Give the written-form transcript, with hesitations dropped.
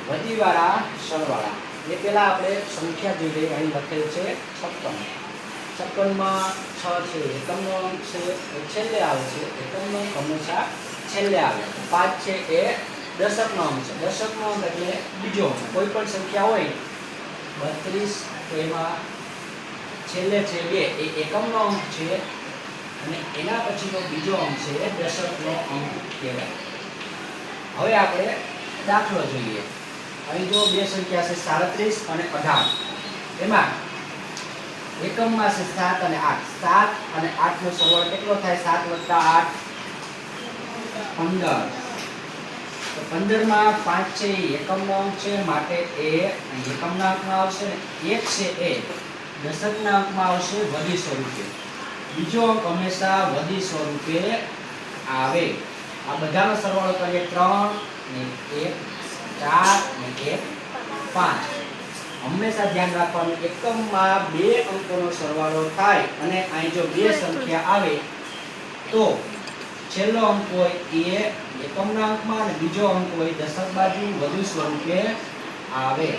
વધીવાળા સરવાળા એ પહેલાં આપણે સંખ્યા જોઈ લઈએ. અહીં લખેલ છે 56. 56 માં 6 છે એકમનો અંક છે એ છેલ્લે આવે છે. એકમનો અંક હંમેશા છેલ્લે આવે. 5 છે એ દશકનો અંક છે. દશકનો અંક એટલે બીજો અંક. કોઈ પણ સંખ્યા હોય 32 તો એમાં છેલ્લે છે 2 એ એકમનો અંક છે અને એના પછીનો બીજો અંક છે એ દશકનો અંક કહેવાય. હવે આપણે દાખલો જોઈએ. અહીં જો બે સંખ્યા છે 37 અને 18. એમાં એકમમાં છે 7 અને 8. 7 અને 8 નો સરવાળો કેટલો થાય? 7 + 8 15. તો 15 માં 5 છે એ એકમનો અંક છે માટે એ એકમના અંકમાં આવશે ને 1 છે એ દશકના અંકમાં આવશે વધી સ્વરૂપે. બીજો અંક હંમેશા વધી સ્વરૂપે આવે. આ બધાનો સરવાળો કરીએ 3 ને 1 4 ને 1 5. હંમેશા ધ્યાન રાખવાનું એકમમાં બે અંકોનો સરવાળો થાય અને અહીં જો બે સંખ્યા આવે તો છેલ્લો અંક હોય એ એકમના અંકમાં અને બીજો અંક હોય દશક બાજુ વધુ સ્વરૂપે આવે.